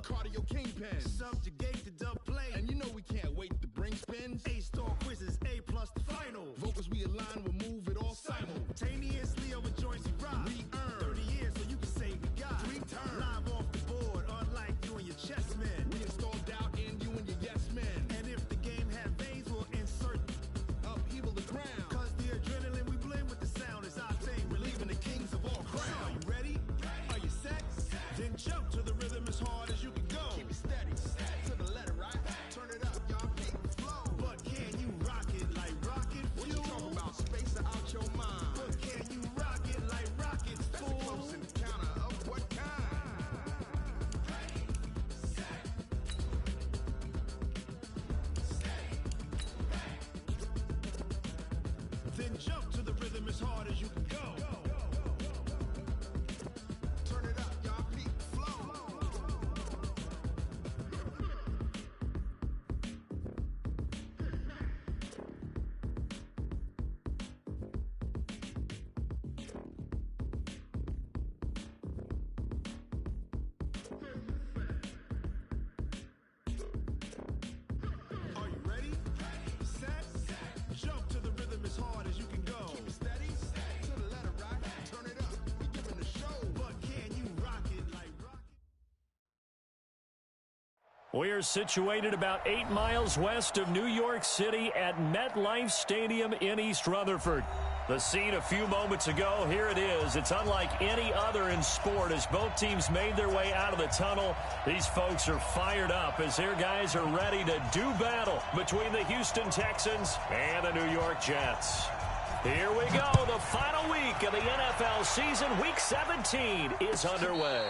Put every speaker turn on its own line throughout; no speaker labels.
cardio kingpin.
Subjugate the dub play.
And you know we can't wait to bring spins.
A-star quizzes, A+ the final.
Vocals we align, we'll move it all
simultaneously over joints we rock.
We earn
30 years so you can say we got
3 turns.
Live off the board, unlike you and your chess men.
We install doubt in you and your yes men.
And if the game had veins, we'll insert
upheaval the crown.
Cause the adrenaline we blend with the sound is our thing. Relieving the kings of all crowns. Are you ready? Are you set? Then jump to the rhythm as hard as you can go.
Keep it steady, to the letter, right? Turn it up, y'all, keep the flow.
But can you rock it like rocket fuel?
What you talking about? Space out your mind.
But can you rock it like rockets,
That's
fool?
a close encounter of what kind?
Ready, set, steady, ready. Then jump to the rhythm as hard as you can go.
Turn it up, y'all, keep the flow.
Are you ready? Set, jump to the rhythm as hard as you can go.
Keep it steady, to the letter, right? Turn it up, we giving the show.
But can you rock it like rocket?
We are situated about 8 miles west of New York City at MetLife Stadium in East Rutherford. The scene a few moments ago, here it is. It's unlike any other in sport as both teams made their way out of the tunnel. These folks are fired up as their guys are ready to do battle between the Houston Texans and the New York Jets. Here we go. The final week of the NFL season, Week 17, is underway.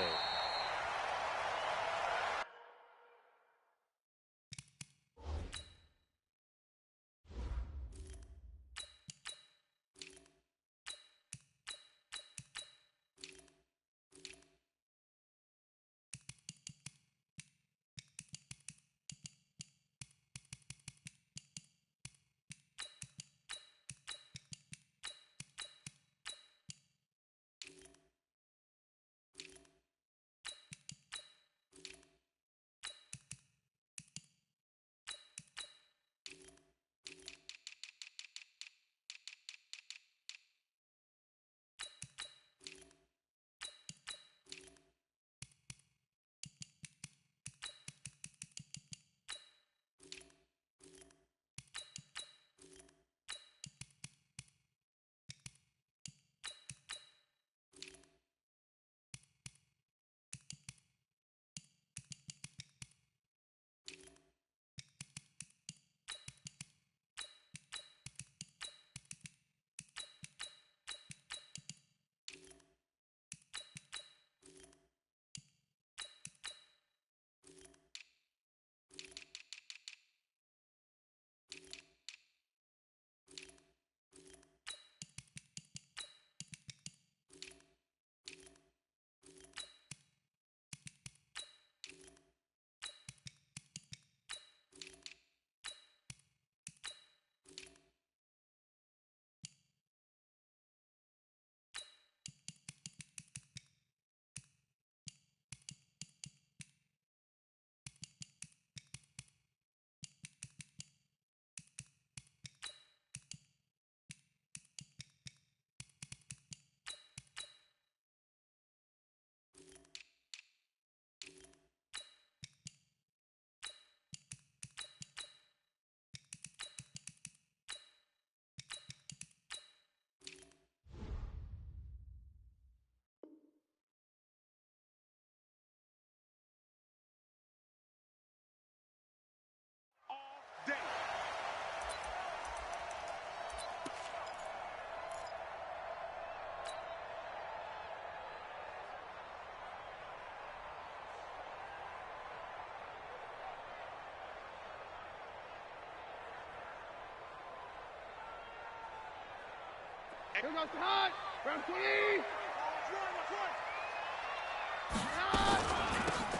Here goes the hot. Round 20.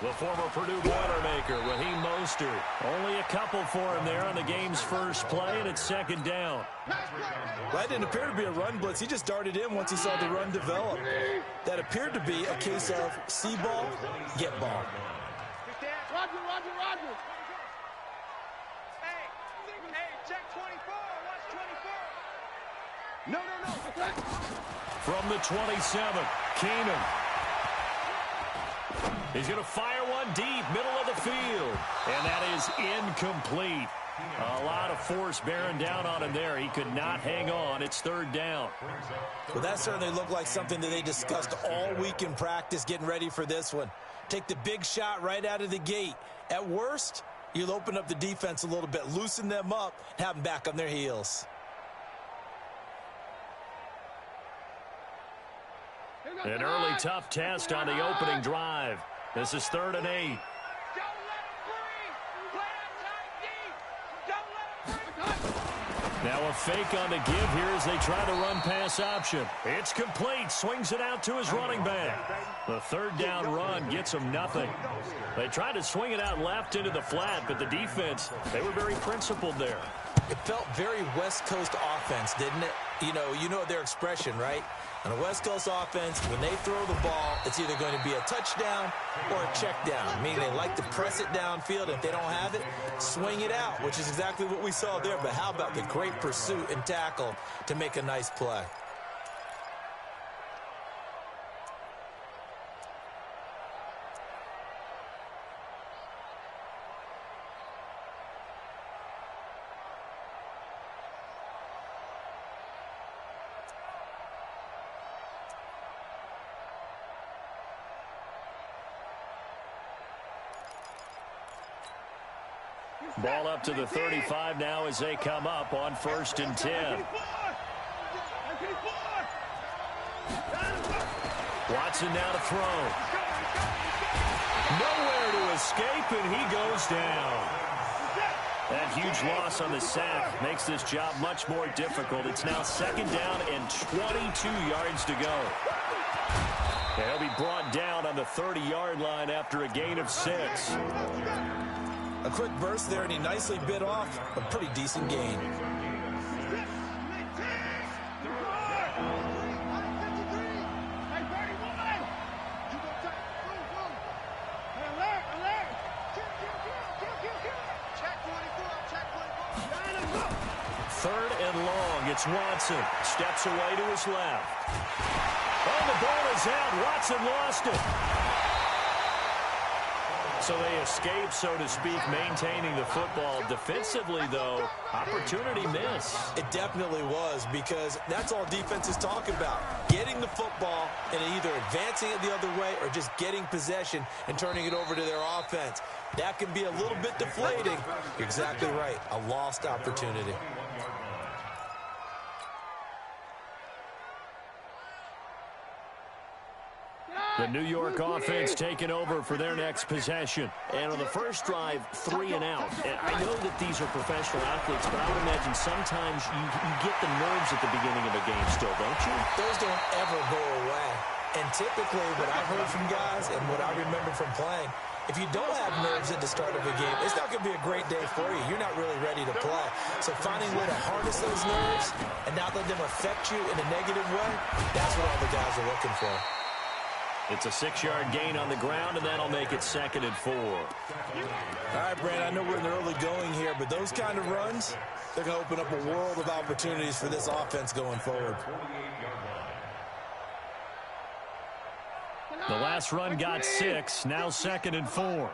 The former Purdue Boilermaker, Raheem Mostert. Only a couple for him there on the game's first play, and it's second down.
That didn't appear to be a run blitz. He just darted in once he saw the run develop. That appeared to be a case of see ball, get ball.
Roger, roger, roger.
Hey, check 24. Watch 24.
No, no, no.
From the 27, Keenum. He's going to fire one deep, middle of the field. And that is incomplete. A lot of force bearing down on him there. He could not hang on. It's third down.
Well, that certainly looked like something that they discussed all week in practice getting ready for this one. Take the big shot right out of the gate. At worst, you'll open up the defense a little bit, loosen them up, have them back on their heels.
An early tough test on the opening drive. This is 3rd and 8.
Don't let him breathe. Play outside deep. Don't let him breathe.
Now a fake on the give here as they try to run pass option. It's complete. Swings it out to his running back. The third down run gets him nothing. They tried to swing it out left into the flat, but the defense, they were very principled there.
It felt very West Coast offense, didn't it? You know their expression, right? On a West Coast offense, when they throw the ball, it's either going to be a touchdown or a check down, meaning they like to press it downfield. If they don't have it, swing it out, which is exactly what we saw there. But how about the great pursuit and tackle to make a nice play?
Ball up to the 35 now as they come up on 1st and 10. Watson now to throw. Nowhere to escape, and he goes down. That huge loss on the sack makes this job much more difficult. It's now 2nd down and 22 yards to go. He'll be brought down on the 30-yard line after a gain of 6.
A quick burst there, and he nicely bit off a pretty decent gain.
Third and long. It's Watson. Steps away to his left. Oh, the ball is out. Watson lost it. So they escape, so to speak, maintaining the football. Defensively, though, opportunity miss.
It definitely was, because that's all defense is talking about. Getting the football and either advancing it the other way or just getting possession and turning it over to their offense. That can be a little bit deflating. You're exactly right. A lost opportunity.
The New York offense taking over for their next possession. And on the first drive, 3 and out. And I know that these are professional athletes, but I would imagine sometimes you get the nerves at the beginning of a game still, don't you?
Those don't ever go away. And typically what I've heard from guys and what I remember from playing, if you don't have nerves at the start of a game, it's not going to be a great day for you. You're not really ready to play. So finding a way to harness those nerves and not let them affect you in a negative way, that's what all the guys are looking for.
It's a 6-yard gain on the ground, and that'll make it 2nd and 4.
All right, Brand, I know we're in the early going here, but those kind of runs, they're going to open up a world of opportunities for this offense going forward.
The last run got 6, now 2nd and 4.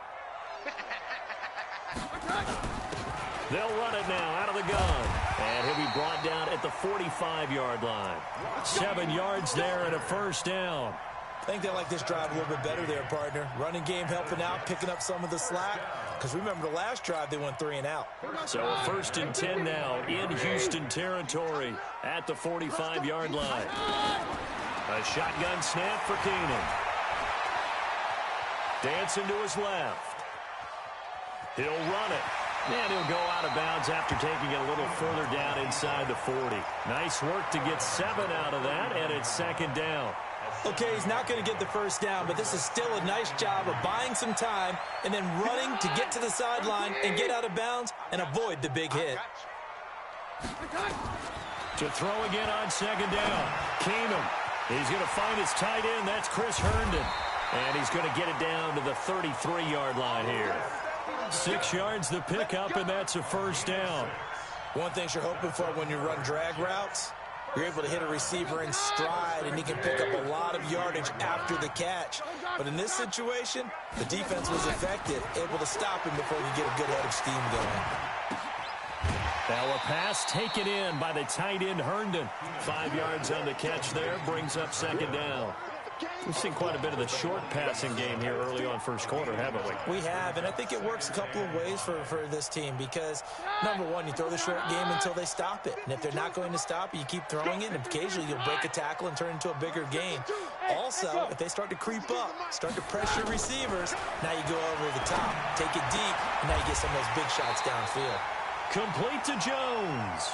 They'll run it now out of the gun. And he'll be brought down at the 45-yard line. 7 yards there and a first down.
I think they like this drive a little bit better there, partner. Running game helping out, picking up some of the slack. Because remember, the last drive, they went 3 and out.
So 1st and 10 now in Houston territory at the 45-yard line. A shotgun snap for Keenum. Dancing to his left. He'll run it. And he'll go out of bounds after taking it a little further down inside the 40. Nice work to get 7 out of that, and it's 2nd down.
Okay, he's not going to get the first down, but this is still a nice job of buying some time and then running to get to the sideline and get out of bounds and avoid the big hit.
To throw again on 2nd down. Keenum. He's going to find his tight end. That's Chris Herndon. And he's going to get it down to the 33-yard line here. 6 yards the pickup, and that's a first down.
One thing you're hoping for when you run drag routes, you're able to hit a receiver in stride, and he can pick up a lot of yardage after the catch. But in this situation, the defense was effective, able to stop him before he could get a good head of steam going.
Now a pass taken in by the tight end Herndon. 5 yards on the catch there, brings up second down. We've seen quite a bit of the short passing game here early on first quarter, haven't we?
We have, and I think it works a couple of ways for this team because, number one, you throw the short game until they stop it. And if they're not going to stop it, you keep throwing it, and occasionally you'll break a tackle and turn it into a bigger game. Also, if they start to creep up, start to pressure receivers, now you go over the top, take it deep, and now you get some of those big shots downfield.
Complete to Jones.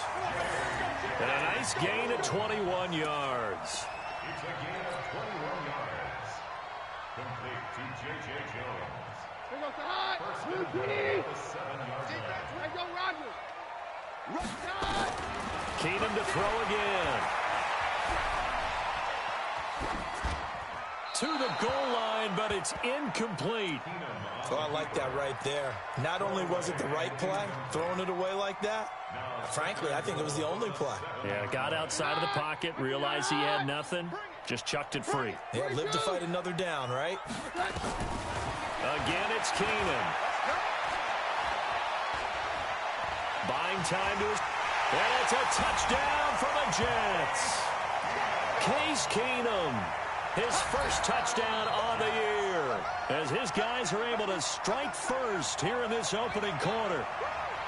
And a nice gain of 21 yards.
It's a gain of 21 yards. Complete to J.J. Jones.
Here goes the high.
First
Blue
down
team.
at the 7-yard line.
Hey, go Rogers. Right side.
Keenum to throw again. To the goal line, but it's incomplete.
Oh, I like that right there. Not only was it the right play, throwing it away like that, frankly, I think it was the only play.
Yeah, got outside of the pocket, realized he had nothing, just chucked it free.
Yeah, lived to fight another down, right?
Again, it's Keenum. Buying time to his... And it's a touchdown for the Jets. Case Keenum, his first touchdown on the year, as his guys are able to strike first here in this opening quarter.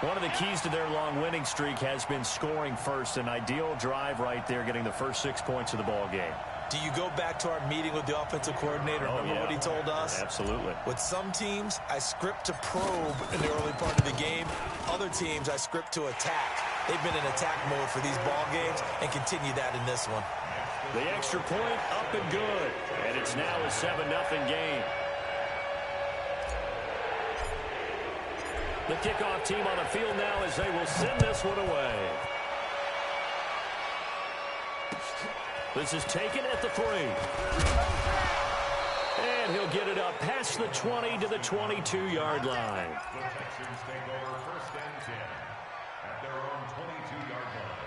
One of the keys to their long winning streak has been scoring first. An ideal drive right there, getting the first 6 points of the ball game.
Do you go back to our meeting with the offensive coordinator? Remember what he told us?
Absolutely.
With some teams, I script to probe in the early part of the game. Other teams, I script to attack. They've been in attack mode for these ball games and continue that in this one.
The extra point up and good. And it's now a 7-0 game. The kickoff team on the field now as they will send this one away. This is taken at the 3. And he'll get it up past the 20 to the 22-yard line.
The Texans take over first and 10 at their own 22-yard line.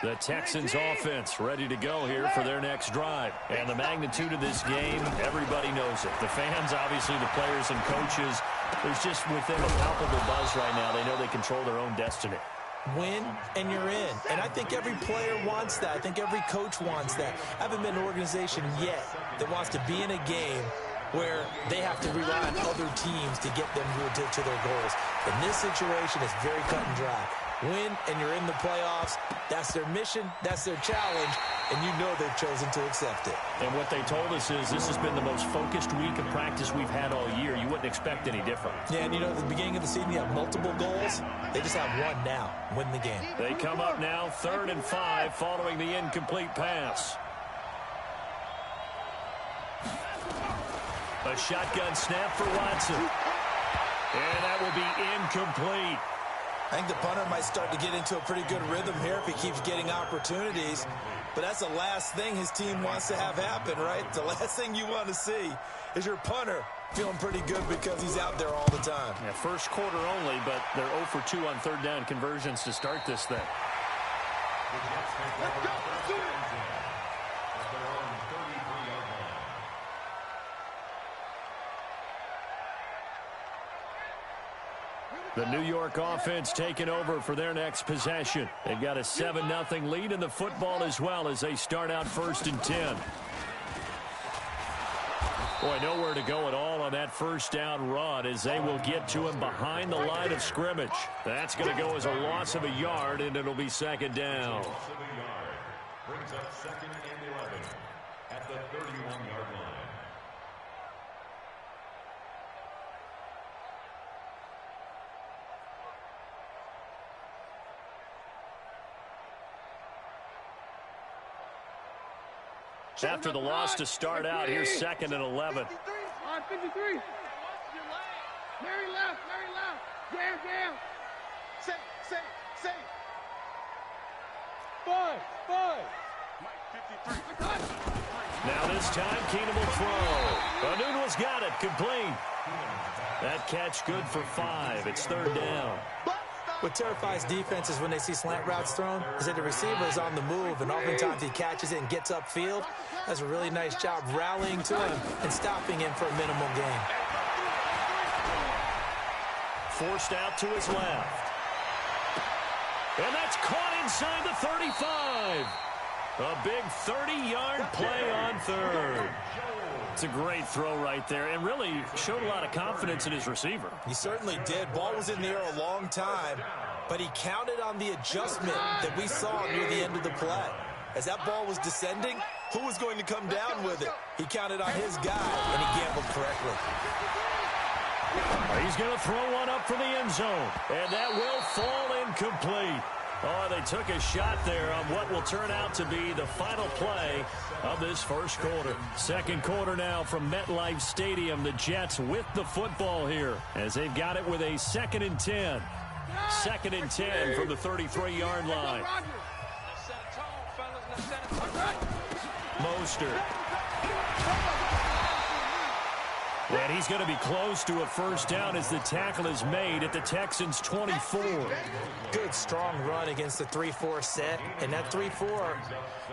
The Texans offense ready to go here for their next drive. And the magnitude of this game, everybody knows it. The fans, obviously the players and coaches, there's just within a palpable buzz right now. They know they control their own destiny.
Win, and you're in. And I think every player wants that. I think every coach wants that. I haven't been an organization yet that wants to be in a game where they have to rely on other teams to get them to their goals. In this situation, it's very cut and dry. Win, and you're in the playoffs. That's their mission. That's their challenge. And you know they've chosen to accept it.
And what they told us is this has been the most focused week of practice we've had all year. You wouldn't expect any different.
Yeah, and you know, at the beginning of the season, you have multiple goals. They just have one now. Win the game.
They come up now 3rd and 5 following the incomplete pass. A shotgun snap for Watson. And that will be incomplete.
I think the punter might start to get into a pretty good rhythm here if he keeps getting opportunities. But that's the last thing his team wants to have happen, right? The last thing you want to see is your punter feeling pretty good because he's out there all the time.
Yeah, first quarter only, but they're 0 for 2 on 3rd down conversions to start this thing.
The Jets take over first and 10 at their own 33-yard line.
The New York offense taking over for their next possession. They've got a 7-0 lead in the football as well as they start out 1st and 10. Boy, nowhere to go at all on that first down run as they will get to him behind the line of scrimmage. That's going to go as a loss of a yard, and it'll be 2nd down.
Loss of a yard brings up 2nd and 11 at the 31-yard line.
After the loss to start out, here's 2nd and 11.
On 53. Mary left. Jam. Safe. 5.
Now this time, Keenum will throw. Anunua's got it. Complete. That catch good for 5. It's third down.
What terrifies defenses when they see slant routes thrown is that the receiver is on the move, and oftentimes he catches it and gets upfield. Does a really nice job rallying to him and stopping him for a minimal gain.
Forced out to his left. And that's caught inside the 35. A big 30-yard play on third. It's a great throw right there, and really showed a lot of confidence in his receiver.
He certainly did. Ball was in the air a long time, but he counted on the adjustment that we saw near the end of the play. As that ball was descending, who was going to come down with it? He counted on his guy, and he gambled correctly.
He's going to throw one up for the end zone, and that will fall incomplete. Oh, they took a shot there on what will turn out to be the final play of this first quarter. Second quarter now from MetLife Stadium. The Jets with the football here as they've got it with a 2nd and 10. 2nd and 10 from the 33-yard line. Mostert. And he's going to be close to a first down as the tackle is made at the Texans' 24.
Good, strong run against the 3-4 set. And that 3-4,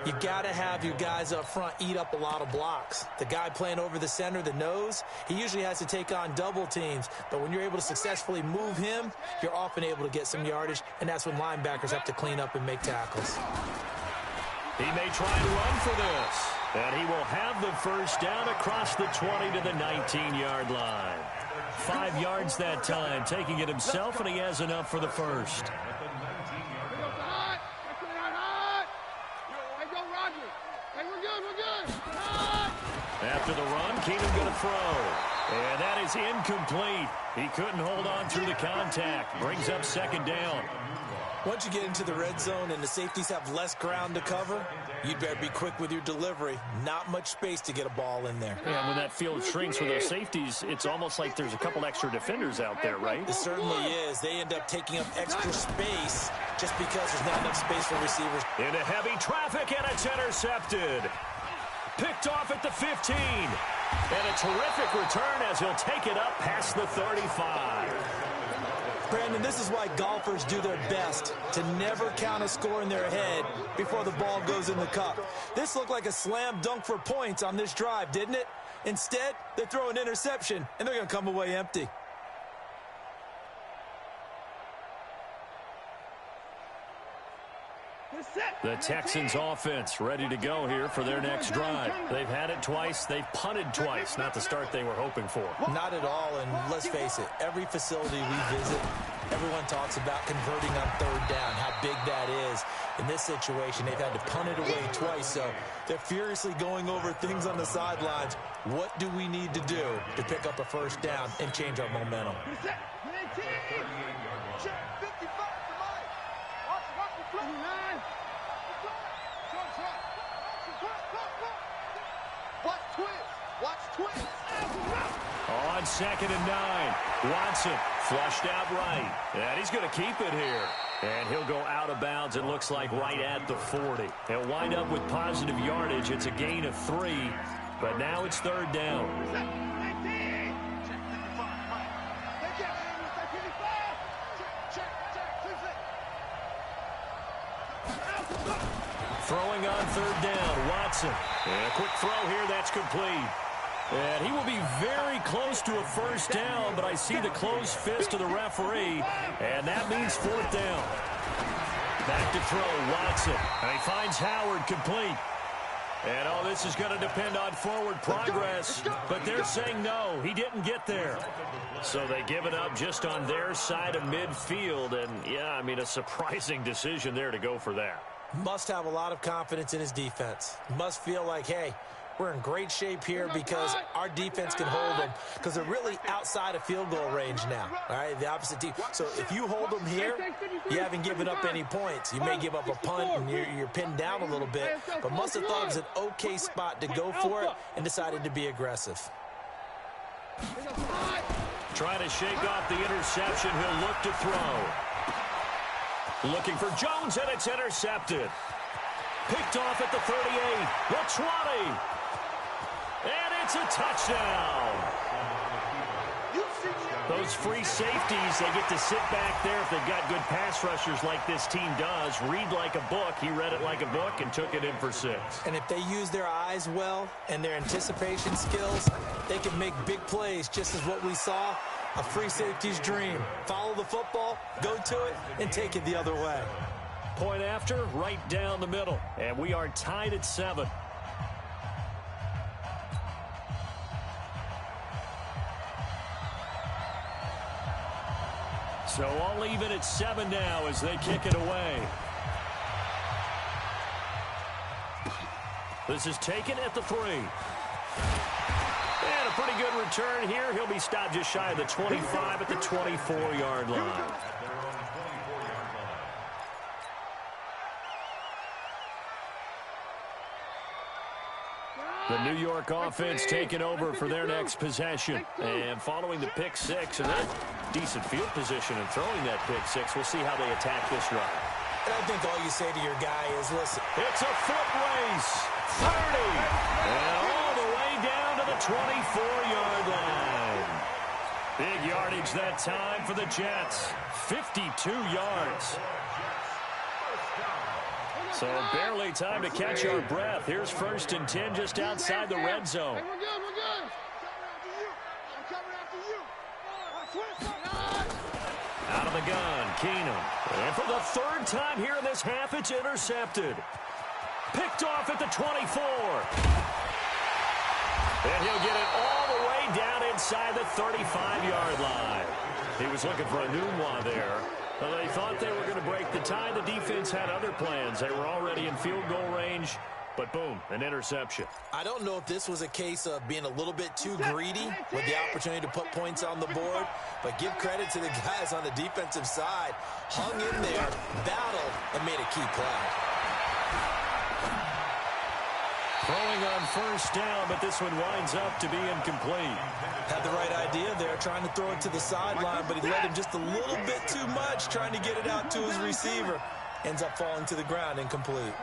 you got to have your guys up front eat up a lot of blocks. The guy playing over the center, the nose, he usually has to take on double teams. But when you're able to successfully move him, you're often able to get some yardage. And that's when linebackers have to clean up and make tackles.
He may try to run for this. And he will have the first down across the 20 to the 19-yard line. 5 yards that time, taking it himself, and he has enough for the first. After the run, Keenum going to throw. And that is incomplete. He couldn't hold on through the contact. Brings up second down.
Once you get into the red zone and the safeties have less ground to cover, you'd better be quick with your delivery. Not much space to get a ball in there.
Yeah, when that field shrinks with those safeties, it's almost like there's a couple extra defenders out there, right?
It certainly is. They end up taking up extra space just because there's not enough space for receivers.
Into heavy traffic, and it's intercepted. Picked off at the 15. And a terrific return as he'll take it up past the 35.
Brandon, this is why golfers do their best to never count a score in their head before the ball goes in the cup. This looked like a slam dunk for points on this drive, didn't it? Instead, they throw an interception, and they're going to come away empty.
The Texans offense ready to go here for their next drive. They've had it twice. They've punted twice. Not the start they were hoping for.
Not at all, and let's face it, every facility we visit, everyone talks about converting on third down, how big that is. In this situation, they've had to punt it away twice, so they're furiously going over things on the sidelines. What do we need to do to pick up a first down and change our momentum?
On 2nd and 9, Watson flushed out right. And he's going to keep it here. And he'll go out of bounds, it looks like, right at the 40. He'll wind up with positive yardage. It's a gain of 3, but now it's third down. Throwing on third down, Watson. And a quick throw here, that's complete. And he will be very close to a first down, but I see the closed fist of the referee, and that means fourth down. Back to throw, Watson. And he finds Howard complete. And, oh, this is going to depend on forward progress, but they're saying no, he didn't get there. So they give it up just on their side of midfield, and, yeah, I mean, a surprising decision there to go for that.
Must have a lot of confidence in his defense. Must feel like, hey, we're in great shape here because our defense can hold them because they're really outside of field goal range now, all right, the opposite team. So if you hold them here, you haven't given up any points. You may give up a punt and you're pinned down a little bit, but must have thought it was an okay spot to go for it and decided to be aggressive.
Trying to shake off the interception. He'll look to throw. Looking for Jones, and it's intercepted. Picked off at the 38, the 20. And it's a touchdown. Those free safeties, they get to sit back there if they've got good pass rushers like this team does. Read like a book. He read it like a book and took it in for 6.
And if they use their eyes well and their anticipation skills, they can make big plays, just as what we saw. A free safety's dream. Follow the football, go to it, and take it the other way.
Point after, right down the middle. And we are tied at 7. So all even at 7 now as they kick it away. This is taken at the 3. And a pretty good return here. He'll be stopped just shy of the 25 at the 24-yard line. The New York offense taking over for their next possession. And following the pick 6, and then decent field position and throwing that pick 6. We'll see how they attack this drive.
And I think all you say to your guy is, listen.
It's a foot race. 30. And all the way down to the 24-yard line. Big yardage that time for the Jets. 52 yards. So barely time to catch our breath. Here's 1st and 10 just outside the red zone.
Hey, we're good, we're good. I'm coming after you.
Out of the gun, Keenum. And for the 3rd time here in this half, it's intercepted. Picked off at the 24. And he'll get it all the way down inside the 35-yard line. He was looking for a Numwa there. Well, they thought they were going to break the tie. The defense had other plans. They were already in field goal range, but boom, an interception.
I don't know if this was a case of being a little bit too greedy with the opportunity to put points on the board, but give credit to the guys on the defensive side. Hung in there, battled, and made a key play.
Throwing on 1st down, but this one winds up to be incomplete.
Had the right idea there, trying to throw it to the sideline, but he let him just a little bit too much, trying to get it out to his receiver. Ends up falling to the ground, incomplete.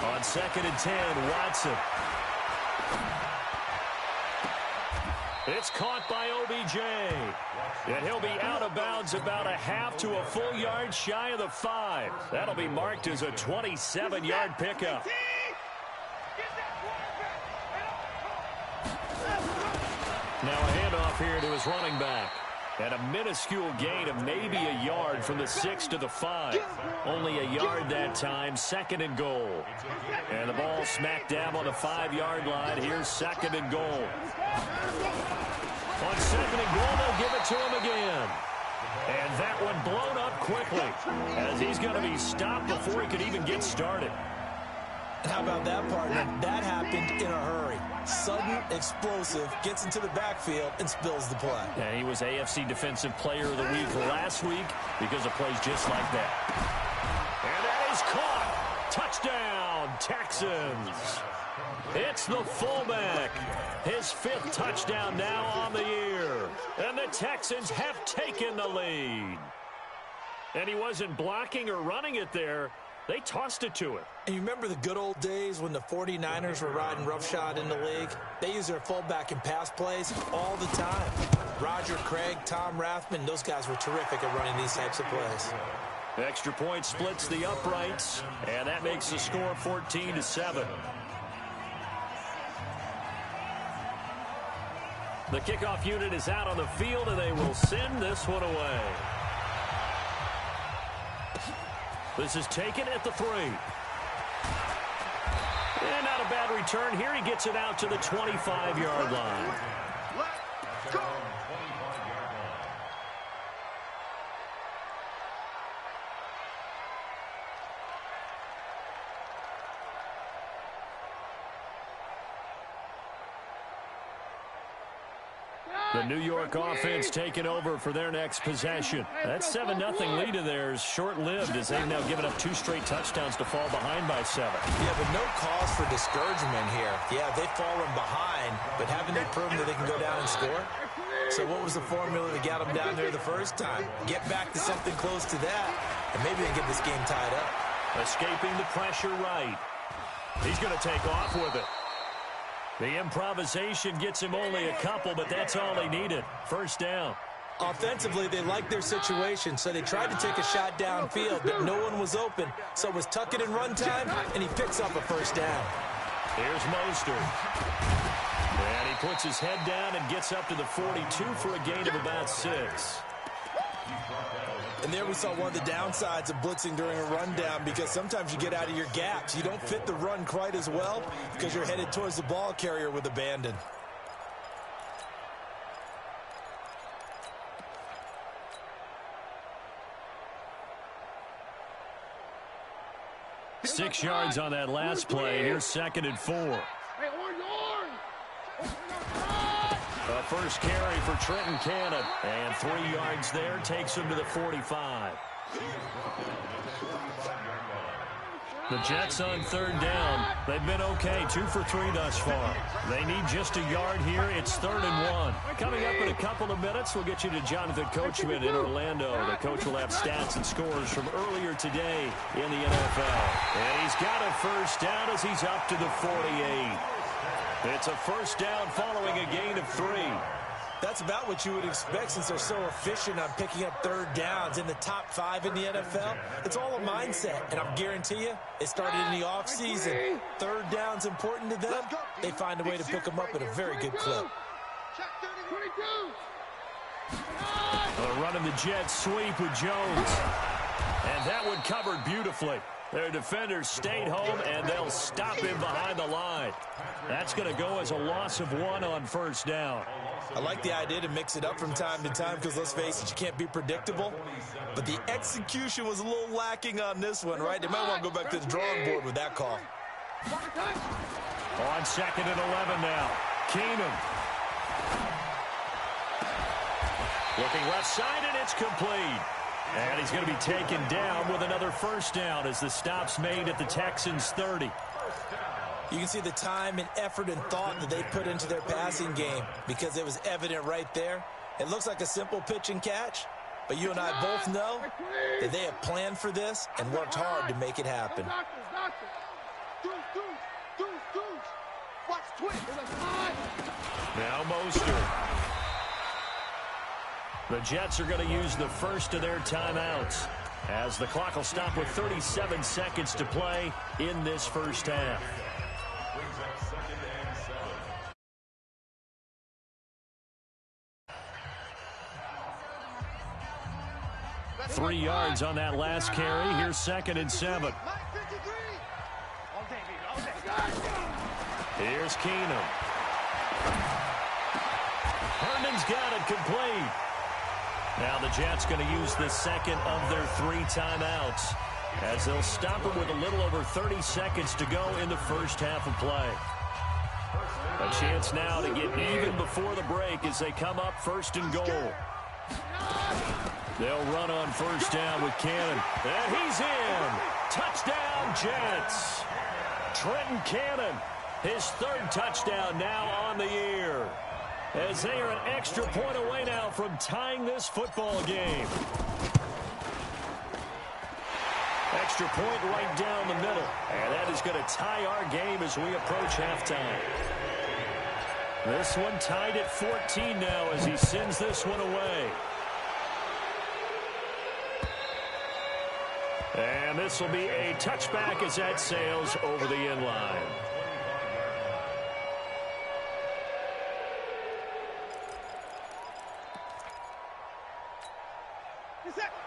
On 2nd and 10, Watson. It's caught by OBJ. And he'll be out of bounds about a half to a full yard shy of the 5. That'll be marked as a 27-yard pickup. Now a handoff here to his running back. And a minuscule gain of maybe a yard from the 6 to the 5. Only a yard that time, 2nd and goal. And the ball smack dab on the 5-yard line. Here's 2nd and goal. On 2nd and goal, they'll give it to him again. And that one blown up quickly as he's going to be stopped before he could even get started.
How about that, partner? That happened in a hurry. Sudden, explosive, gets into the backfield, and spills the play.
And he was AFC Defensive Player of the Week last week because of plays just like that. And that is caught. Touchdown, Texans. It's the fullback. His 5th touchdown now on the year. And the Texans have taken the lead. And he wasn't blocking or running it there. They tossed it to him.
And you remember the good old days when the 49ers were riding roughshod in the league? They use their fullback in pass plays all the time. Roger Craig, Tom Rathman, those guys were terrific at running these types of plays.
The extra point splits the uprights, and that makes the score 14-7. The kickoff unit is out on the field, and they will send this one away. This is taken at the 3. And not a bad return here. He gets it out to the 25-yard line.
Let's go.
The New York offense taking over for their next possession. That 7-0 lead of theirs short-lived as they've now given up 2 straight touchdowns to fall behind by 7.
Yeah, but no cause for discouragement here. Yeah, they've fallen behind, but haven't they proven that they can go down and score? So what was the formula that got them down there the first time? Get back to something close to that, and maybe they get this game tied up.
Escaping the pressure right. He's going to take off with it. The improvisation gets him only a couple, but that's all he needed. First down.
Offensively, they liked their situation, so they tried to take a shot downfield, but no one was open. So it was tuck it and run time, and he picks up a first down.
Here's Mostert. And he puts his head down and gets up to the 42 for a gain of about 6.
And there we saw one of the downsides of blitzing during a rundown, because sometimes you get out of your gaps. You don't fit the run quite as well because you're headed towards the ball carrier with abandon.
Six yards on that last play. Here's 2nd and 4.
Hey, orange!
A first carry for Trenton Cannon. And 3 yards there takes him to the 45. The Jets on 3rd down. They've been okay, 2 for 3 thus far. They need just a yard here. It's 3rd and 1. Coming up in a couple of minutes, we'll get you to Jonathan Coachman in Orlando. The coach will have stats and scores from earlier today in the NFL. And he's got a first down as he's up to the 48. It's a first down following a gain of 3.
That's about what you would expect since they're so efficient on picking up 3rd downs in the top 5 in the NFL. It's all a mindset, and I guarantee you, it started in the offseason. 3rd down's important to them. They find a way to pick them up at a very good clip.
Running the Jets sweep with Jones. And that one covered beautifully. Their defenders stayed home, and they'll stop him behind the line. That's going to go as a loss of 1 on first down.
I like the idea to mix it up from time to time because, let's face it, you can't be predictable. But the execution was a little lacking on this one, right? They might want to go back to the drawing board with that call.
On 2nd and 11 now. Keenum. Looking left side, and it's complete. And he's going to be taken down with another first down as the stop's made at the Texans' 30.
You can see the time and effort and thought that they put into their passing game because it was evident right there. It looks like a simple pitch and catch, but you and I both know that they have planned for this and worked hard to make it happen.
Now Mostert. The Jets are going to use the first of their timeouts as the clock will stop with 37 seconds to play in this first half. Three yards on that last carry. Here's 2nd and 7. Here's Keenum. Herndon's got it complete. Now the Jets going to use the second of their 3 timeouts as they'll stop it with a little over 30 seconds to go in the first half of play. A chance now to get even before the break as they come up 1st and goal. They'll run on first down with Cannon. And he's in. Touchdown, Jets. Trenton Cannon, his 3rd touchdown now on the year. As they are an extra point away now from tying this football game. Extra point right down the middle. And that is going to tie our game as we approach halftime. This one tied at 14 now as he sends this one away. And this will be a touchback as that sails over the end line.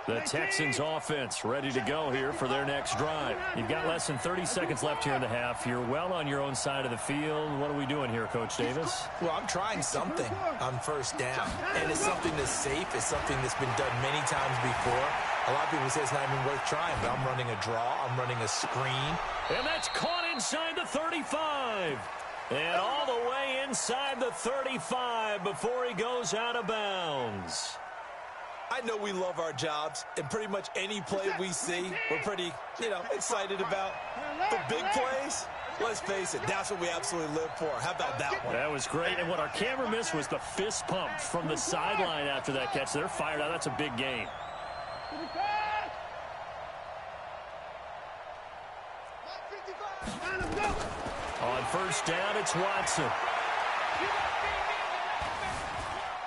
The Texans offense ready to go here for their next drive. You've got less than 30 seconds left here in the half. You're well on your own side of the field. What are we doing here, Coach Davis?
Well, I'm trying something on first down. And it's something that's safe. It's something that's been done many times before. A lot of people say it's not even worth trying, but I'm running a draw. I'm running a screen.
And that's caught inside the 35. And all the way inside the 35 before he goes out of bounds.
I know we love our jobs, and pretty much any play we see, we're pretty, excited about. The big plays, let's face it, that's what we absolutely live for. How about that one?
That was great, and what our camera missed was the fist pump from the sideline after that catch. They're fired out. That's a big game. On first down, it's Watson.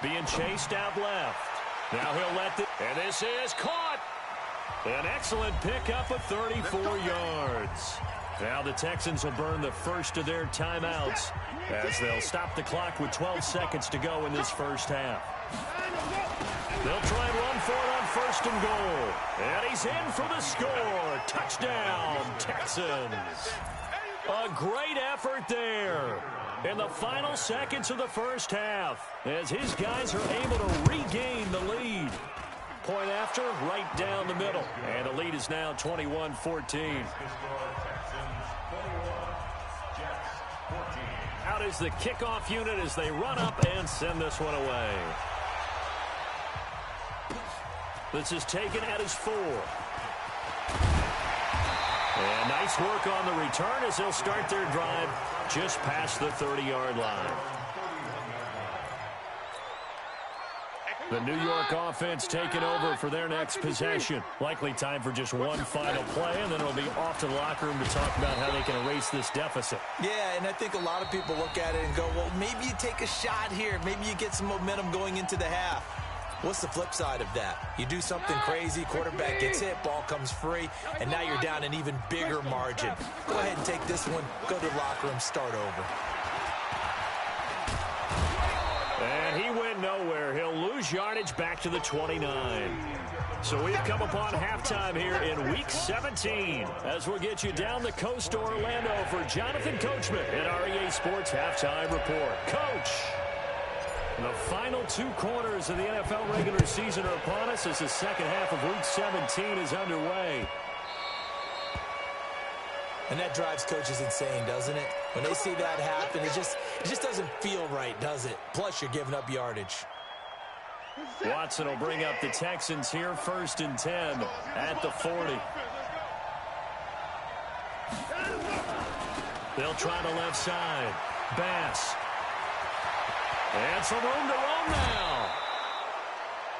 Being chased out left. Now he'll let the... And this is caught. An excellent pickup of 34 yards. Now the Texans will burn the first of their timeouts as they'll stop the clock with 12 seconds to go in this first half. They'll try and run for it on first and goal. And he's in for the score. Touchdown, Texans. A great effort there in the final seconds of the first half as his guys are able to regain the lead. Point after, right down the middle. And the lead is now 21-14. Out is the kickoff unit as they run up and send this one away. This is taken at his 4. And nice work on the return as they'll start their drive just past the 30-yard line. The New York offense taking over for their next possession. Likely time for just one final play, and then it'll be off to the locker room to talk about how they can erase this deficit.
Yeah, and I think a lot of people look at it and go, well, maybe you take a shot here. Maybe you get some momentum going into the half. What's the flip side of that? You do something crazy, quarterback gets hit, ball comes free, and now you're down an even bigger margin. Go ahead and take this one, go to the locker room, start over.
And he went nowhere. He'll lose yardage back to the 29. So we've come upon halftime here in Week 17 as we'll get you down the coast to Orlando for Jonathan Coachman at REA Sports Halftime Report. Coach! The final 2 quarters of the NFL regular season are upon us as the second half of Week 17 is underway.
And that drives coaches insane, doesn't it? When they see that happen, it just doesn't feel right, does it? Plus, you're giving up yardage.
Watson will bring up the Texans here, 1st and 10 at the 40. They'll try the left side. Bass. And some room to roam now.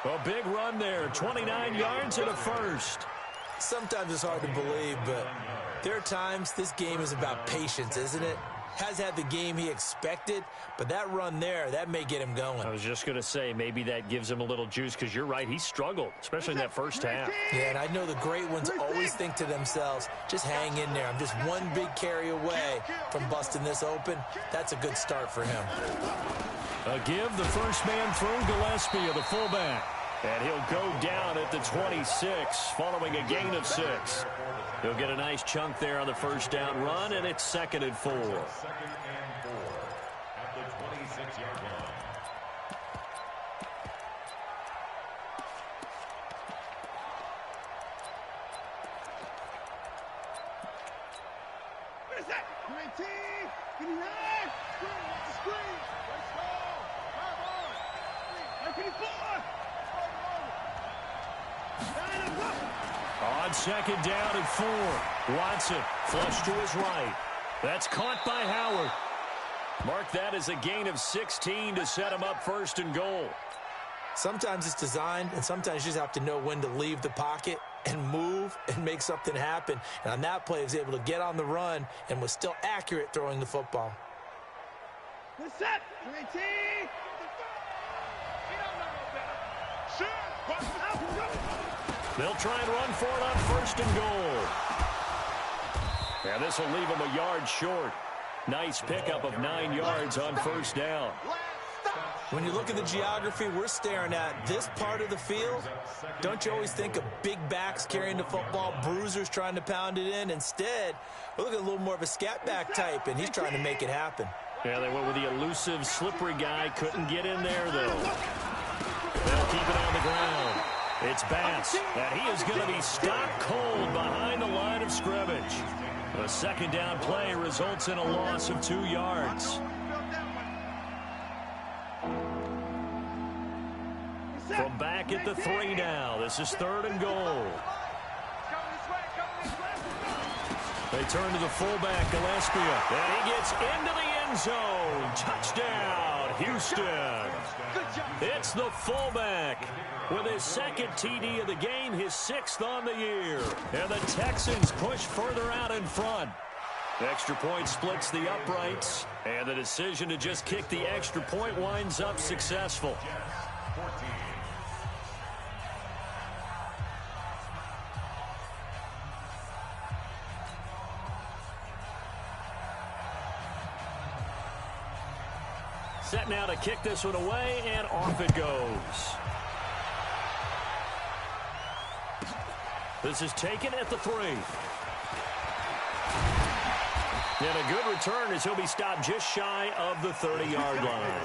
A big run there, 29 yards and a first.
Sometimes it's hard to believe, but there are times this game is about patience, isn't it? Has had the game he expected, but that run there, that may get him going.
I was just going to say, maybe that gives him a little juice because you're right, he struggled, especially in that first half.
Yeah, and I know the great ones always think to themselves, just hang in there. I'm just one big carry away from busting this open. That's a good start for him.
A give, the first man through, Gillespie, the fullback. And he'll go down at the 26 following a gain of 6. He'll get a nice chunk there on the first down run, and it's 2nd and 4.
At the 26-yard line.
What is that? 19! Get in there! Screen! Let's go! Come on! 94!
On 2nd down and 4. Watson flush to his right. That's caught by Howard. Mark that as a gain of 16 to set him up 1st and goal.
Sometimes it's designed, and sometimes you just have to know when to leave the pocket and move and make something happen. And on that play, he was able to get on the run and was still accurate throwing the football.
Good set! 19!
They'll try and run for it on 1st and goal. And this will leave him a yard short. Nice pickup of 9 yards on 1st down.
When you look at the geography we're staring at, this part of the field, don't you always think of big backs carrying the football, bruisers trying to pound it in? Instead, we look at a little more of a scat back type, and he's trying to make it happen.
Yeah, they went with the elusive, slippery guy. Couldn't get in there, though. They'll keep it on the ground. It's Bass, and he is going to be stopped cold behind the line of scrimmage. The 2nd down play results in a loss of 2 yards. From back at the 3 now, this is 3rd and goal. They turn to the fullback, Gillespie, and he gets into the end zone. Touchdown, Houston. It's the fullback with his 2nd TD of the game, his 6th on the year. And the Texans push further out in front. The extra point splits the uprights, and the decision to just kick the extra point winds up successful. Set now to kick this one away, and off it goes. This is taken at the 3. And a good return as he'll be stopped just shy of the 30-yard line.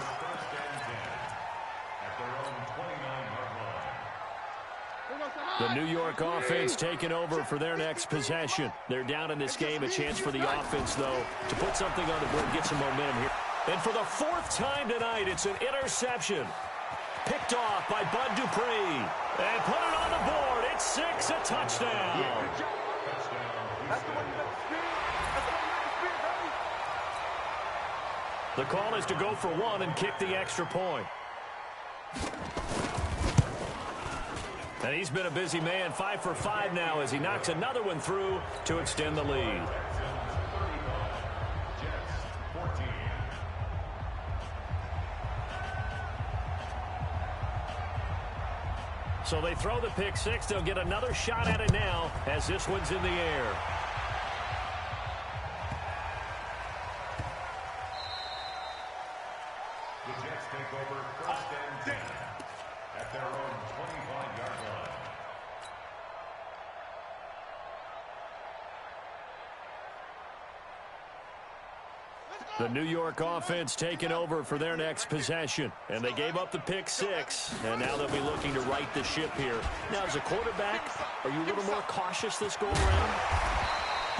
The New York offense taking over for their next possession. They're down in this game. A chance for the offense, though, to put something on the board, get some momentum here. And for the 4th time tonight, it's an interception. Picked off by Bud Dupree. And put it on the board. It's 6, a touchdown.
That's the one you got to screen. That's the one you got to screen, baby.
The call is to go for 1 and kick the extra point. And he's been a busy man, 5 for 5 now as he knocks another one through to extend the lead. So they throw the pick 6. They'll get another shot at it now as this one's in the air.
The Jets take over 1st and 10 at their own 25-yard line.
The New York offense taking over for their next possession. And they gave up the pick 6, and now they'll be looking to right the ship here. Now, as a quarterback, are you a little more cautious this go-around?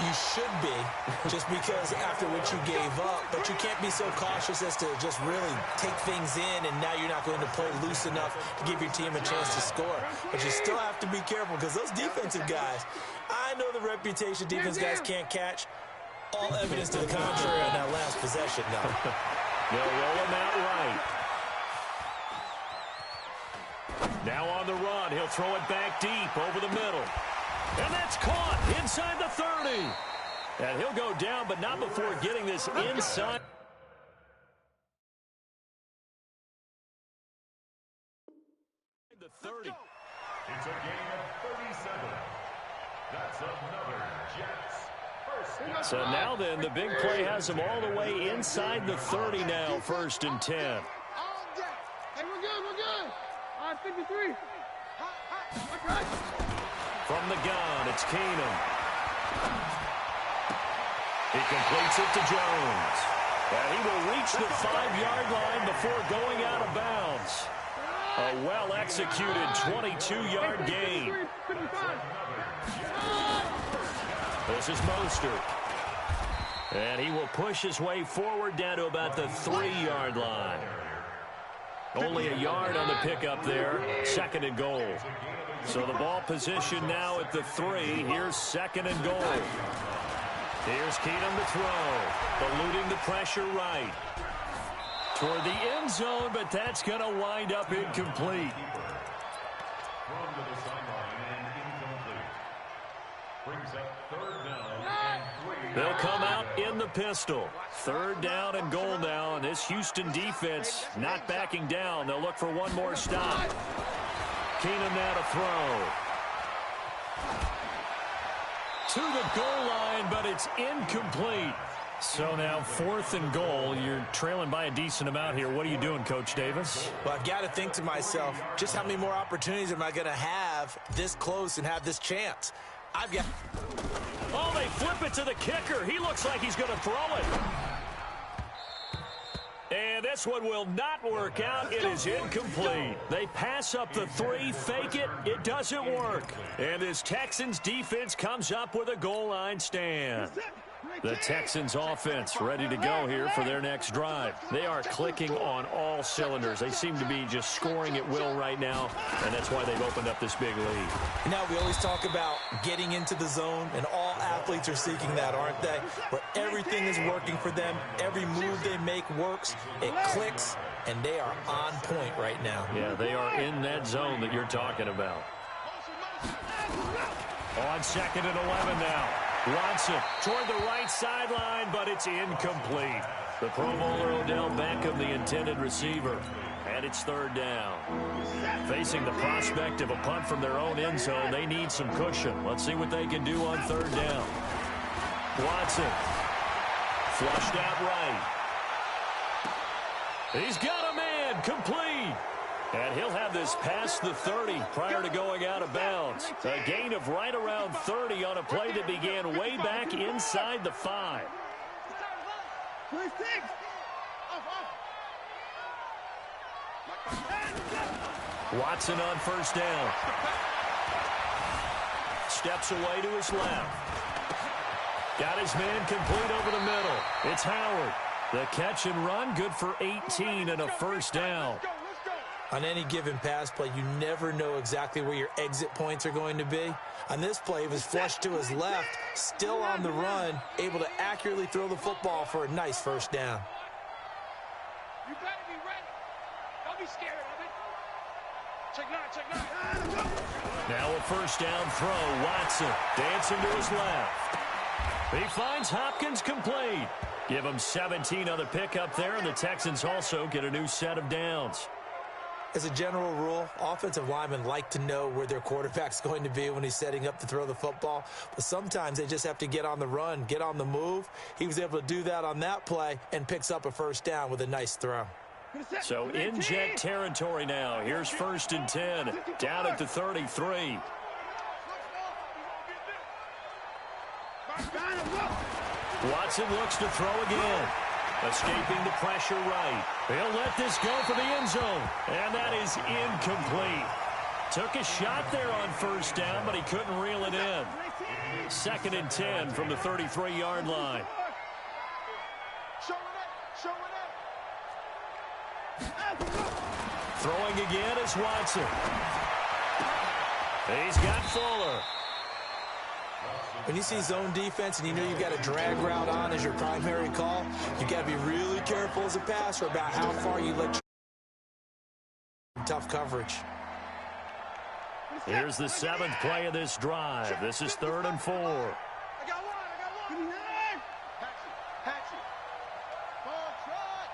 You should be, just because after what you gave up, but you can't be so cautious as to just really take things in, and now you're not going to play loose enough to give your team a chance to score. But you still have to be careful, because those defensive guys, I know the reputation defense guys can't catch. All evidence to the contrary on that last possession, though.
They'll roll him out right. Now on the run, he'll throw it back deep over the middle. And that's caught inside the 30. And he'll go down, but not before getting this inside. The 30.
It's a gain of 37. That's another Jets.
So now then, the big play has them all the way inside the 30 now, 1st and 10.
Hey, we're good, we're good. All right, 53. Okay.
From the gun, it's Keenum. He completes it to Jones. And he will reach the 5-yard line before going out of bounds. A well-executed 22-yard gain.
55.
This is Mostert. And he will push his way forward down to about the 3-yard line. Only a yard on the pickup there. 2nd and goal. So the ball position now at the 3. Here's 2nd and goal. Here's Keenum to throw. Eluding the pressure right. Toward the end zone, but that's going to wind up incomplete.
Thrown to the sideline and incomplete. Brings up 3rd down and 3.
They'll come out in the pistol. 3rd down and goal now, and this Houston defense not backing down. They'll look for one more stop. Keenum now to throw. To the goal line, but it's incomplete. So now 4th and goal. You're trailing by a decent amount here. What are you doing, Coach Davis?
Well, I've got to think to myself, just how many more opportunities am I going to have this close and have this chance? I've got...
Oh, they flip it to the kicker. He looks like he's going to throw it. And this one will not work out. It is incomplete. They pass up the 3, fake it. It doesn't work. And this Texans defense comes up with a goal line stand. The Texans offense ready to go here for their next drive. They are clicking on all cylinders. They seem to be just scoring at will right now, and that's why they've opened up this big lead.
Now, we always talk about getting into the zone, and all athletes are seeking that, aren't they? Where everything is working for them. Every move they make works. It clicks, and they are on point right now.
Yeah, they are in that zone that you're talking about. On 2nd and 11 now. Watson toward the right sideline, but it's incomplete. The Pro Bowler Odell Beckham, the intended receiver. And it's third down. Facing the prospect of a punt from their own end zone, they need some cushion. Let's see what they can do on third down. Watson. Flushed out right. He's got a man. Complete. And he'll have this past the 30 prior to going out of bounds. A gain of right around 30 on a play that began way back inside the 5.
26.
Watson on first down. Steps away to his left. Got his man complete over the middle. It's Howard. The catch and run, good for 18 and a first down.
On any given pass play, you never know exactly where your exit points are going to be. On this play, he was flushed to his left, still on the run, able to accurately throw the football for a nice first down.
You better be ready. Don't be scared of it. Check nine.
Now a first down throw. Watson dancing to his left. He finds Hopkins complete. Give him 17 on the pickup there, and the Texans also get a new set of downs.
As a general rule, offensive linemen like to know where their quarterback's going to be when he's setting up to throw the football. But sometimes they just have to get on the run, get on the move. He was able to do that on that play and picks up a first down with a nice throw.
So in jet territory now. Here's first and 10. Down at the 33. Watson looks to throw again. Escaping the pressure right. He'll let this go for the end zone. And that is incomplete. Took a shot there on first down, but he couldn't reel it in. Second and 10 from the 33-yard line. Throwing again is Watson. He's got Fuller.
When you see zone defense and you know you've got a drag route on as your primary call, you've got to be really careful as a passer about how far you let tough coverage.
Here's the 7th play of this drive. This is 3rd and 4.
I got one. Patch it. Ball trot.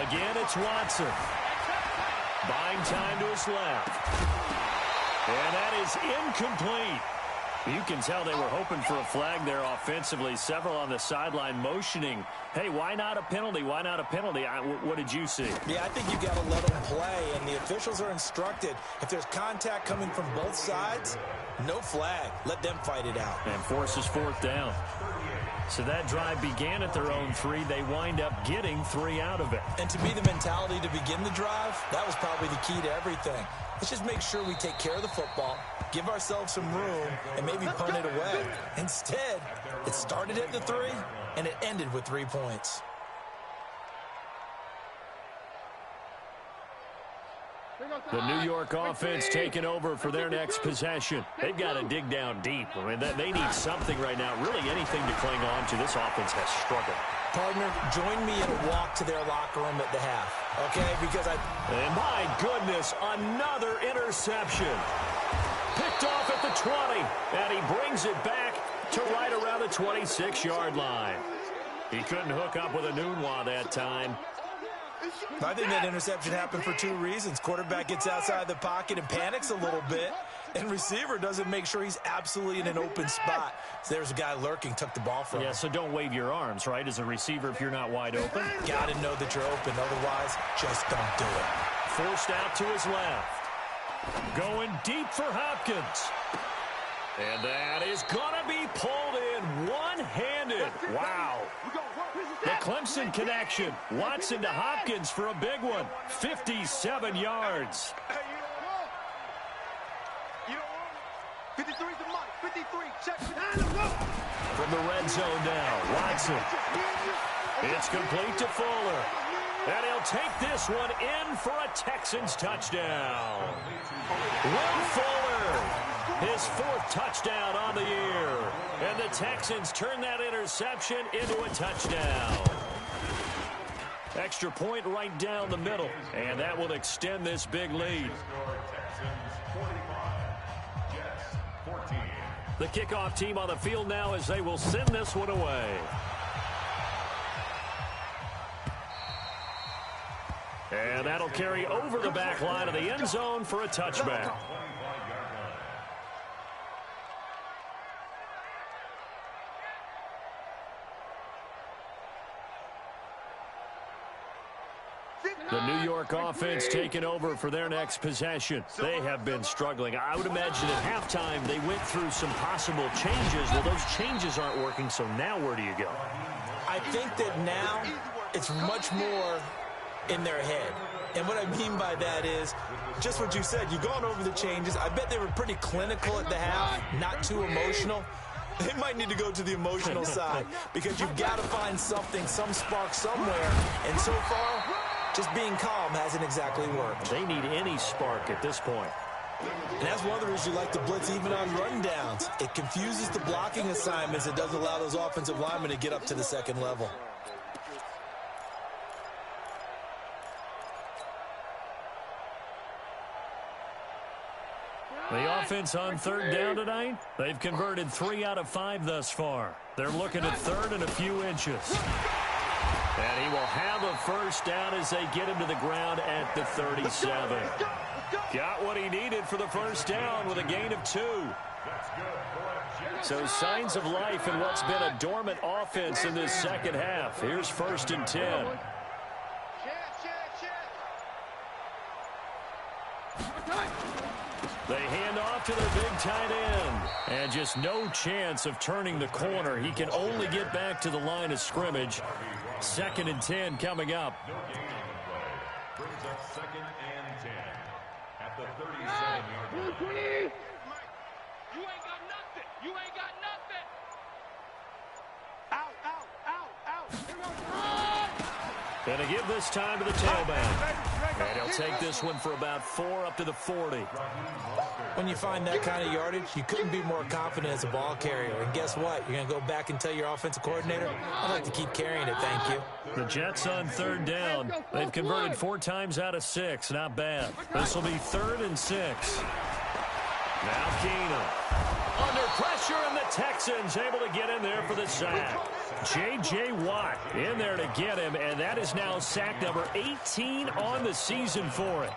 Again, it's Watson. Buying time to his left. And that is incomplete. You can tell they were hoping for a flag there offensively. Several on the sideline motioning. Hey, why not a penalty? Why not a penalty? What did you see?
Yeah, I think you've got to let them play, and the officials are instructed. If there's contact coming from both sides, no flag. Let them fight it out.
And forces 4th down. So that drive began at their own 3. They wind up getting 3 out of it.
And to be the mentality to begin the drive, that was probably the key to everything. Let's just make sure we take care of the football, give ourselves some room, and maybe punt it away. Instead, it started at the 3, and it ended with 3 points.
The New York offense taking over for their next possession. They've got to dig down deep. I mean, they need something right now, really anything to cling on to. This offense has struggled.
Partner, join me in a walk to their locker room at the half, okay? Because
And my goodness, another interception. Picked off at the 20, and he brings it back to right around the 26-yard line. He couldn't hook up with a Nunwa that time.
I think that interception happened for 2 reasons. Quarterback gets outside the pocket and panics a little bit, and receiver doesn't make sure he's absolutely in an open spot. So there's a guy lurking, took the ball from him.
Yeah, so don't wave your arms, right, as a receiver if you're not wide open.
Got to know that you're open. Otherwise, just don't do it.
Forced out to his left. Going deep for Hopkins. And that is going to be pulled in one-handed. Wow. The Clemson connection. Watson to Hopkins for a big one. 57 yards.
Hey, you know what? 53's the mark. 53. Check.
From the red zone now, Watson. It's complete to Fuller. And he'll take this one in for a Texans touchdown. Will Fuller. His 4th touchdown on the year. And the Texans turn that interception into a touchdown. Extra point right down the middle, and that will extend this big lead.
Texans 45, Jets 14.
The kickoff team on the field now as they will send this one away. And that'll carry over the back line of the end zone for a touchback. The New York offense taking over for their next possession. They have been struggling. I would imagine at halftime they went through some possible changes. Well, those changes aren't working, so now where do you go?
I think that now it's much more in their head. And what I mean by that is just what you said. You've gone over the changes. I bet they were pretty clinical at the half, not too emotional. They might need to go to the emotional side because you've got to find something, some spark somewhere. And so far, just being calm hasn't exactly worked.
They need any spark at this point.
And that's one of the reasons you like to blitz even on rundowns. It confuses the blocking assignments. It doesn't allow those offensive linemen to get up to the second level.
The offense on third down tonight, they've converted 3 out of 5 thus far. They're looking at third and a few inches. And he will have a first down as they get him to the ground at the 37. Got what he needed for the first down with a gain of 2. So signs of life in what's been a dormant offense in this second half. Here's 1st and 10. They hand off to their big tight end. And just no chance of turning the corner. He can only get back to the line of scrimmage. 2nd and 10 coming up.
No gain on the play. Brings up 2nd and 10 at the 37-yard line.
You ain't got nothing. You ain't got nothing.
Out, out, out, out.
And to give this time to the tailback. And he'll take this one for about 4 up to the 40.
When you find that kind of yardage, you couldn't be more confident as a ball carrier. And guess what? You're going to go back and tell your offensive coordinator, I'd like to keep carrying it, thank you.
The Jets on third down. They've converted 4 times out of 6. Not bad. This will be 3rd and 6. Now Keenum. Under pressure, and the Texans able to get in there for the sack. J.J. Watt in there to get him, and that is now sack number 18 on the season for it.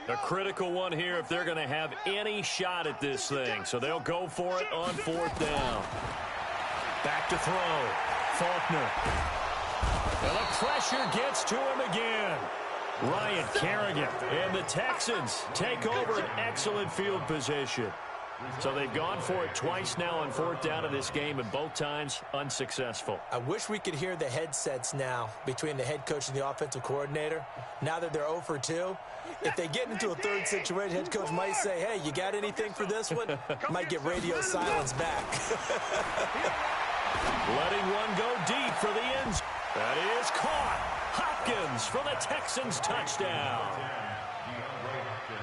A critical one here if they're going to have any shot at this thing. So they'll go for it on 4th down. Back to throw. Faulkner. And the pressure gets to him again. Ryan Kerrigan. And the Texans take over an excellent field position. So they've gone for it twice now on 4th down in this game, and both times unsuccessful.
I wish we could hear the headsets now between the head coach and the offensive coordinator. Now that they're 0 for 2, if they get into a third situation, head coach might say, hey, you got anything for this one? Might get radio silence back.
Letting one go deep for the end. That is caught. Hopkins for the Texans touchdown.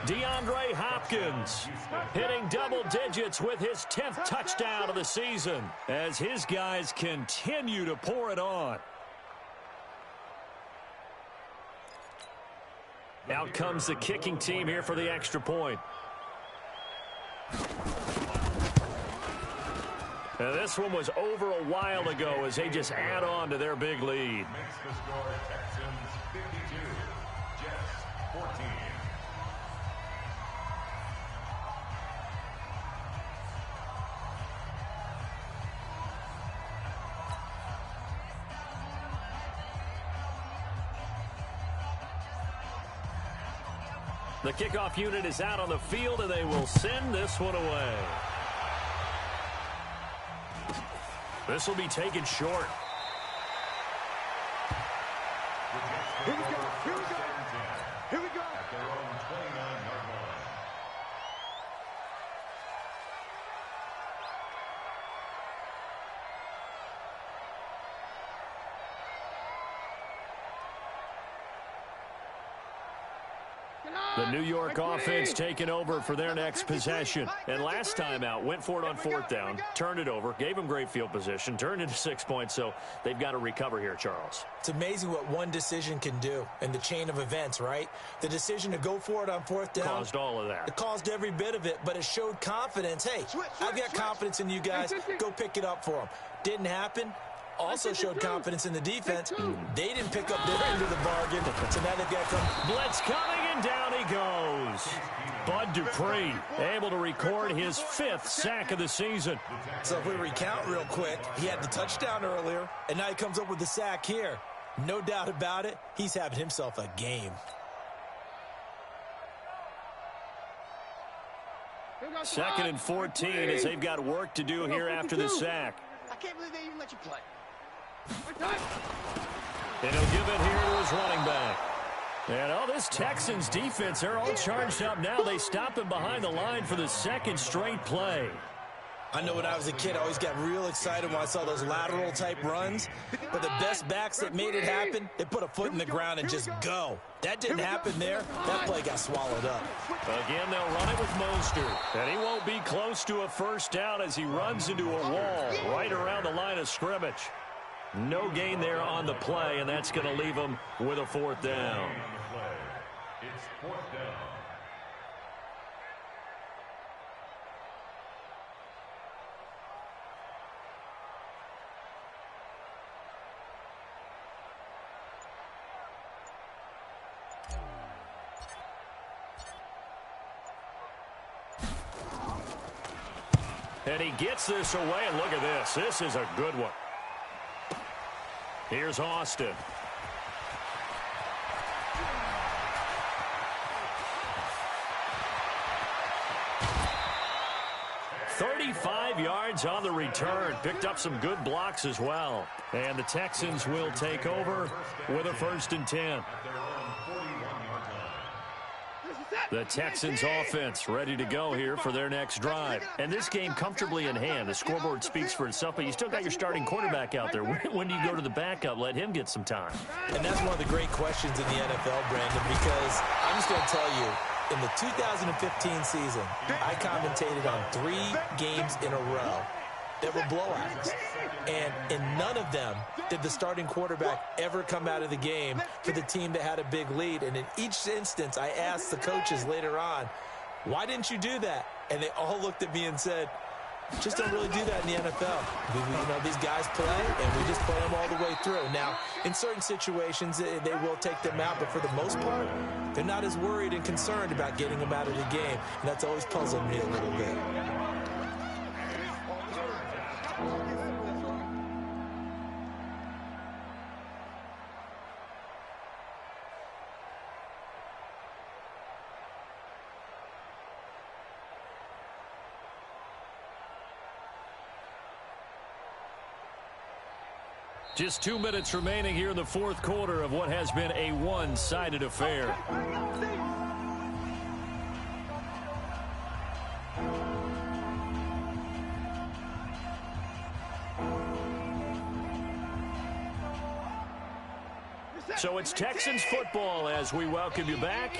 DeAndre Hopkins hitting double digits with his 10th touchdown of the season as his guys continue to pour it on. Out comes the kicking team here for the extra point. Now this one was over a while ago as they just add on to their big lead.
Makes the score Texans 52, Jets 14.
The kickoff unit is out on the field, and they will send this one away. This will be taken short.
Here we go, here we go. Here we go.
At their own 29-yard line.
The New York offense taking over for their next possession. And last time out, went for it on fourth down, turned it over, gave them great field position, turned into 6 points, so they've got to recover here, Charles.
It's amazing what one decision can do in the chain of events, right? The decision to go for it on fourth down.
Caused all of that.
It caused every bit of it, but it showed confidence. Hey, I've got confidence in you guys. Go pick it up for them. Didn't happen. Also showed confidence in the defense. They didn't pick up their end of the bargain, so now they've got to come.
Blitz coming, and down he goes. Bud Dupree able to record his 5th sack of the season.
So if we recount real quick, he had the touchdown earlier, and now he comes up with the sack here. No doubt about it, he's having himself a game.
Second and 14 as they've got work to do here after the sack.
I can't believe they even let you play.
And he'll give it here to his running back. And this Texans defense, they're all charged up now. They stop him behind the line for the second straight play.
I know when I was a kid, I always got real excited when I saw those lateral-type runs. But the best backs that made it happen, they put a foot in the ground and just go. That didn't happen there. That play got swallowed up.
Again, they'll run it with Mostert. And he won't be close to a first down as he runs into a wall right around the line of scrimmage. No gain there on the play, and that's going to leave him with a fourth down.
It's fourth down.
And he gets this away, and look at this. This is a good one. Here's Austin. "35 yards on the return." Picked up some good blocks as well. And the Texans will take over with a 1st and 10. The Texans offense ready to go here for their next drive. And this game comfortably in hand. The scoreboard speaks for itself, but you still got your starting quarterback out there. When do you go to the backup? Let him get some time.
And that's one of the great questions in the NFL, Brandon, because I'm just going to tell you, in the 2015 season, I commentated on 3 games in a row that were blowouts. And in none of them did the starting quarterback ever come out of the game for the team that had a big lead. And in each instance, I asked the coaches later on, why didn't you do that? And they all looked at me and said, just don't really do that in the NFL. These guys play, and we just play them all the way through. Now, in certain situations, they will take them out, but for the most part, they're not as worried and concerned about getting them out of the game. And that's always puzzled me a little bit.
Just 2 minutes remaining here in the fourth quarter of what has been a one-sided affair. So it's Texans football as we welcome you back.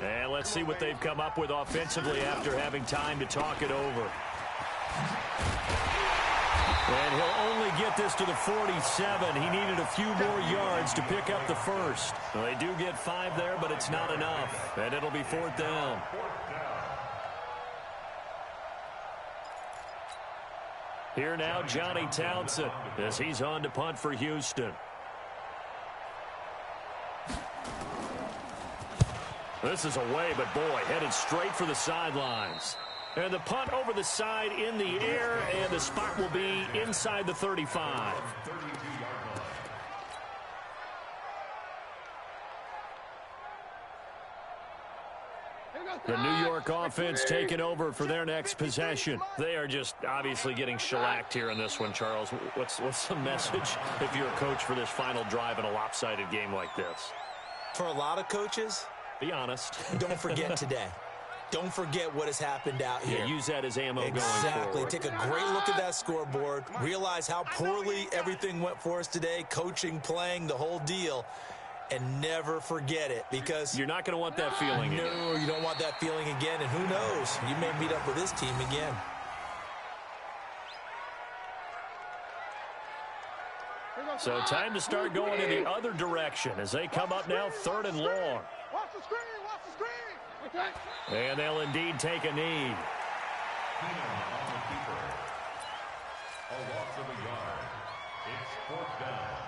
And let's see what they've come up with offensively after having time to talk it over. And he'll only get this to the 47. He needed a few more yards to pick up the first. Well, they do get 5 there, but it's not enough. And it'll be 4th down. Here now, Johnny Townsend, as he's on to punt for Houston. This is away, but boy, headed straight for the sidelines. And the punt over the side in the air, and the spot will be inside the 35. The New York offense taking over for their next possession. They are just obviously getting shellacked here in this one, Charles. What's the message if you're a coach for this final drive in a lopsided game like this?
For a lot of coaches,
be honest.
Don't forget today. Don't forget what has happened out here.
Yeah, use that as ammo going
Exactly.
forward.
Take a great look at that scoreboard. Realize how poorly everything went for us today. Coaching, playing, the whole deal. and never forget it, because
You're not going to want that feeling again.
no, you don't want that feeling again, and who knows, you may meet up with this team again.
So time to start going in the other direction as they come up now 3rd and long.
Watch the screen, watch the screen. Okay.
And they'll indeed take a knee.
Keenum on the keeper. A loss of a yard. It's 4th down.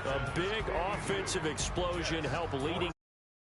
A big offensive explosion helped leading